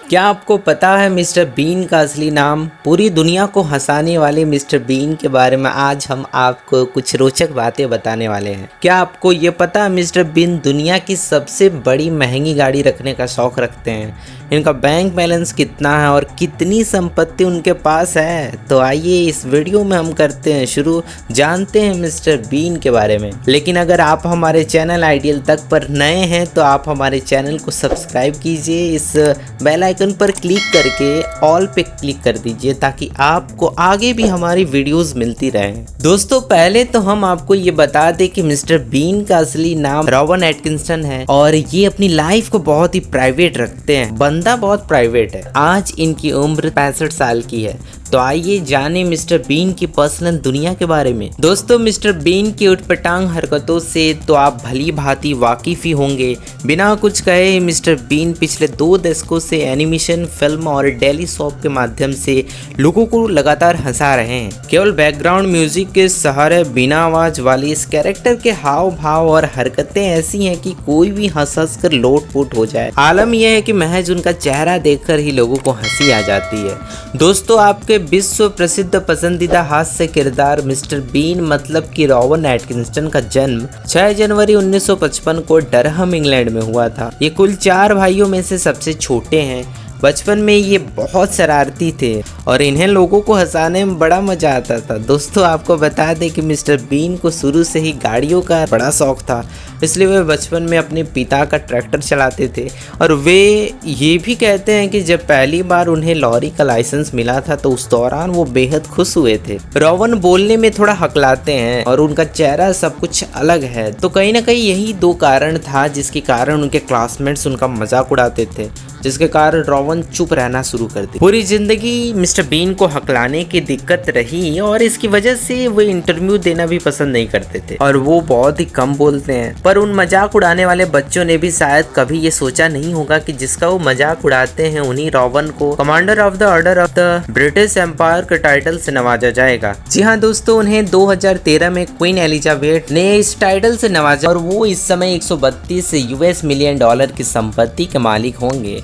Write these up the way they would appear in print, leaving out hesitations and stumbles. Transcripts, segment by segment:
क्या आपको पता है मिस्टर बीन का असली नाम? पूरी दुनिया को हंसाने वाले मिस्टर बीन के बारे में आज हम आपको कुछ रोचक बातें बताने वाले हैं। क्या आपको ये पता है मिस्टर बीन दुनिया की सबसे बड़ी महंगी गाड़ी रखने का शौक रखते हैं? इनका बैंक बैलेंस कितना है और कितनी संपत्ति उनके पास है? तो आइए इस वीडियो में हम करते हैं शुरू, जानते हैं मिस्टर बीन के बारे में। लेकिन अगर आप हमारे चैनल आइडियल तक पर नए हैं तो आप हमारे चैनल को सब्सक्राइब कीजिए, इस बेल आइकन पर क्लिक करके ऑल पे क्लिक कर दीजिए ताकि आपको आगे भी हमारी वीडियोस मिलती रहें। दोस्तों पहले तो हम आपको ये बता दें कि मिस्टर बीन का असली नाम रॉवन एटकिंसटन है और ये अपनी लाइफ को बहुत ही प्राइवेट रखते हैं। बंदा बहुत प्राइवेट है। आज इनकी उम्र 65 साल की है। तो आइए जाने मिस्टर बीन की पर्सनल दुनिया के बारे में। दोस्तों मिस्टर बीन की उटपटांग हरकतों से तो आप भली भांति वाकिफ ही होंगे। बिना कुछ कहे मिस्टर बीन पिछले 2 दशकों से एनिमेशन, फिल्म और डेली सोप के माध्यम से लोगों को लगातार हंसा रहे हैं। केवल बैकग्राउंड म्यूजिक के सहारे बिना आवाज वाली इस कैरेक्टर के हाव भाव और हरकतें ऐसी हैं कि कोई भी हंस हंस कर लोटपोट हो जाए। आलम यह है कि महज उनका चेहरा देखकर ही लोगों को हंसी आ जाती है। दोस्तों आपके विश्व प्रसिद्ध पसंदीदा हास्य किरदार मिस्टर बीन मतलब कि रॉवन एटकिंसटन का जन्म 6 जनवरी 1955 को डरहम इंग्लैंड में हुआ था। ये कुल 4 भाइयों में से सबसे छोटे हैं। बचपन में ये बहुत शरारती थे और इन्हें लोगों को हंसाने में बड़ा मजा आता था। दोस्तों आपको बता दें कि मिस्टर बीन को शुरू से ही गाड़ियों का बड़ा शौक था, इसलिए वे बचपन में अपने पिता का ट्रैक्टर चलाते थे। और वे ये भी कहते हैं कि जब पहली बार उन्हें लॉरी का लाइसेंस मिला था तो उस दौरान वो बेहद खुश हुए थे। रॉवन बोलने में थोड़ा हकलाते हैं और उनका चेहरा सब कुछ अलग है, तो कहीं ना कहीं यही 2 कारण था जिसके कारण उनके क्लासमेट्स उनका मजाक उड़ाते थे, जिसके कारण रॉवन चुप रहना शुरू कर दी। पूरी जिंदगी मिस्टर बीन को हकलाने की दिक्कत रही और इसकी वजह से वो इंटरव्यू देना भी पसंद नहीं करते थे और वो बहुत ही कम बोलते हैं। पर उन मजाक उड़ाने वाले बच्चों ने भी शायद कभी ये सोचा नहीं होगा कि जिसका वो मजाक उड़ाते हैं उन्हीं रॉवन को commander of the order of the British empire के टाइटल से नवाजा जाएगा। जी हाँ दोस्तों, उन्हें 2013 में क्वीन एलिजाबेथ ने इस टाइटल से नवाजा और वो इस समय 132 US मिलियन डॉलर की संपत्ति के मालिक होंगे।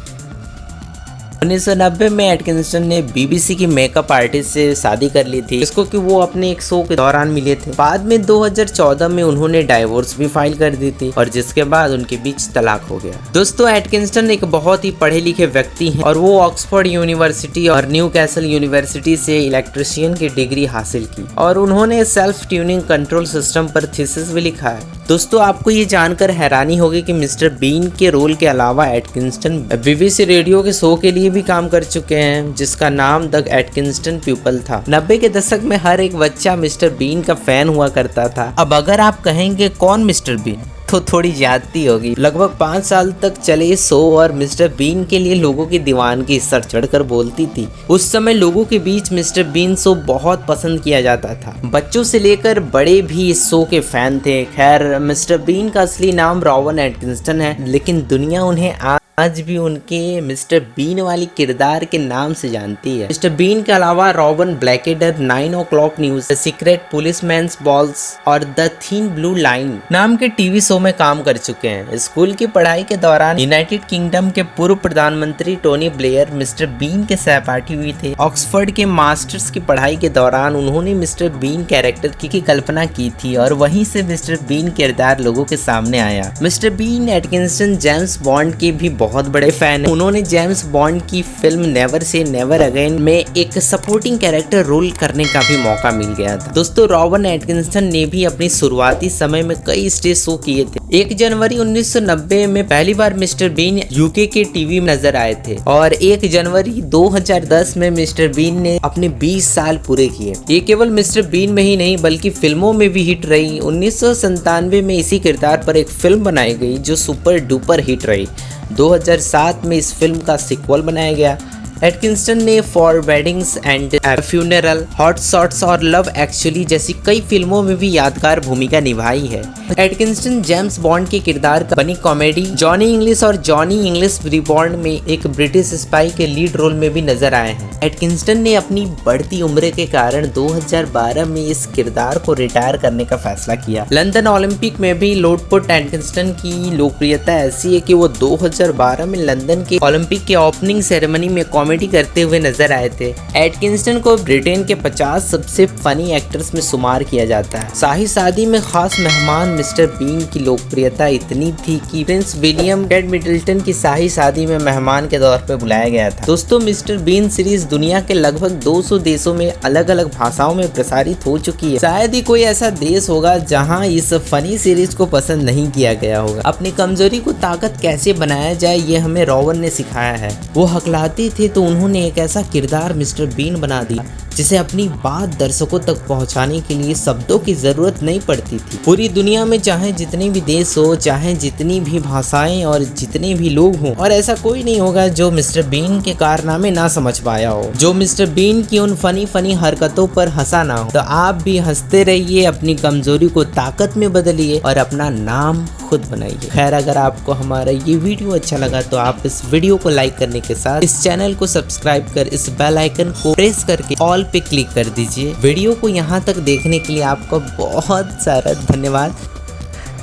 1990 में एटकिंसटन ने BBC की मेकअप आर्टिस्ट से शादी कर ली थी, जिसको कि वो अपने एक शो के दौरान मिले थे। बाद में 2014 में उन्होंने डाइवोर्स भी फाइल कर दी थी और जिसके बाद उनके बीच तलाक हो गया। दोस्तों एटकिंसटन एक बहुत ही पढ़े लिखे व्यक्ति हैं और वो ऑक्सफोर्ड यूनिवर्सिटी और न्यू कैसल यूनिवर्सिटी से इलेक्ट्रिशियन की डिग्री हासिल की और उन्होंने सेल्फ ट्यूनिंग कंट्रोल सिस्टम पर थीसिस भी लिखा है। दोस्तों आपको ये जानकर हैरानी होगी कि मिस्टर बीन के रोल के अलावा एटकिंसटन BBC रेडियो के शो के लिए भी काम कर चुके हैं, जिसका नाम द एटकिंसटन पीपल था। 90 के दशक में हर एक बच्चा मिस्टर बीन का फैन हुआ करता था। अब अगर आप कहेंगे कौन मिस्टर बीन, तो थोड़ी ज्यादती होगी। लगभग 5 साल तक चले इस शो और मिस्टर बीन के लिए लोगों की दीवानगी सर चढ़कर बोलती थी। उस समय लोगों के बीच मिस्टर बीन शो बहुत पसंद किया जाता था। बच्चों से लेकर बड़े भी इस शो के फैन थे। खैर मिस्टर बीन का असली नाम रॉवन एटकिंसटन है, लेकिन दुनिया उन्हें आज भी उनके मिस्टर बीन वाली किरदार के नाम से जानती है। मिस्टर बीन के अलावा Rowan Blackadder, 9 o'clock news, the secret policeman's balls और द थिन ब्लू लाइन नाम के टीवी शो में काम कर चुके हैं। स्कूल की पढ़ाई के दौरान यूनाइटेड किंगडम के पूर्व प्रधानमंत्री टोनी ब्लेयर मिस्टर बीन के सहपाठी हुए थे। ऑक्सफोर्ड के मास्टर्स की पढ़ाई के दौरान उन्होंने मिस्टर बीन कैरेक्टर की कल्पना की थी और वहीं से मिस्टर बीन किरदार लोगों के सामने आया। मिस्टर बीन एटकिंसटन जेम्स बॉन्ड के भी बहुत बड़े फैन हैं। उन्होंने जेम्स बॉन्ड की film never say never again में एक सपोर्टिंग कैरेक्टर रोल करने का भी मौका मिल गया था। दोस्तों रॉवन एटकिंसटन ने भी अपनी शुरुआती समय में कई स्टेज शो किए थे। 1 जनवरी 1990 में पहली बार मिस्टर बीन UK के टीवी में नजर आए थे और 1 जनवरी 2010 में मिस्टर बीन ने अपने 20 साल पूरे किए। ये केवल मिस्टर बीन में ही नहीं बल्कि फिल्मों में भी हिट रही। 1997 में इसी किरदार पर एक फिल्म बनाई गई जो सुपर डुपर हिट रही। 2007 में इस फिल्म का सीक्वल बनाया गया। एटकिंसटन ने for weddings and funeral, hot shots और लव एक्चुअली जैसी कई फिल्मों में भी यादगार भूमिका निभाई है। एटकिंसटन जेम्स बॉन्ड के किरदार का बनी कॉमेडी जॉनी इंग्लिश और जॉनी इंग्लिश रिबॉन्ड में एक ब्रिटिश स्पाई के लीड रोल में भी नजर आए हैं। एटकिंसटन ने अपनी बढ़ती उम्र के कारण 2012 में इस किरदार को रिटायर करने का फैसला किया। लंदन ओलंपिक में भी लोटपुट एटकिंसटन की लोकप्रियता ऐसी है कि वो 2012 में लंदन के ओलंपिक के ओपनिंग सेरेमनी में कॉमेडी करते हुए नजर आए थे। एटकिंसटन को ब्रिटेन के 50 सबसे फनी एक्टर्स में शुमार किया जाता है। शाही शादी में खास मेहमान मिस्टर बीन की लोकप्रियता इतनी थी कि प्रिंस विलियम केट मिडल्टन की शाही शादी में मेहमान के तौर पर बुलाया गया था। दोस्तों, मिस्टर बीन सीरीज दुनिया के लगभग 200 देशों में अलग अलग भाषाओं में प्रसारित हो चुकी है। शायद ही कोई ऐसा देश होगा जहां इस फनी सीरीज को पसंद नहीं किया गया होगा। अपनी कमजोरी को ताकत कैसे बनाया जाए ये हमें रॉवन ने सिखाया है। वो हकलाते थे तो उन्होंने एक ऐसा किरदार मिस्टर बीन बना दिया जिसे अपनी बात दर्शकों तक पहुंचाने के लिए शब्दों की जरूरत नहीं पड़ती थी। पूरी दुनिया में चाहे जितने भी देश हो, चाहे जितनी भी भाषाएं और जितने भी लोग हों, और ऐसा कोई नहीं होगा जो मिस्टर बीन के कारनामे ना समझ पाया हो, जो मिस्टर बीन की उन फनी हरकतों पर हंसा ना हो। तो आप भी हंसते रहिए, अपनी कमजोरी को ताकत में बदलिए और अपना नाम खुद बनाइए। खैर, अगर आपको हमारा ये वीडियो अच्छा लगा तो आप इस वीडियो को लाइक करने के साथ इस चैनल को सब्सक्राइब कर इस बेल आइकन को प्रेस करके ऑल पे क्लिक कर दीजिए। वीडियो को यहाँ तक देखने के लिए आपका बहुत सारा धन्यवाद।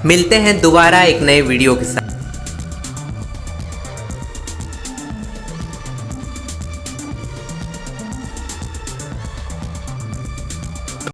मिलते हैं दोबारा एक नए वीडियो के साथ।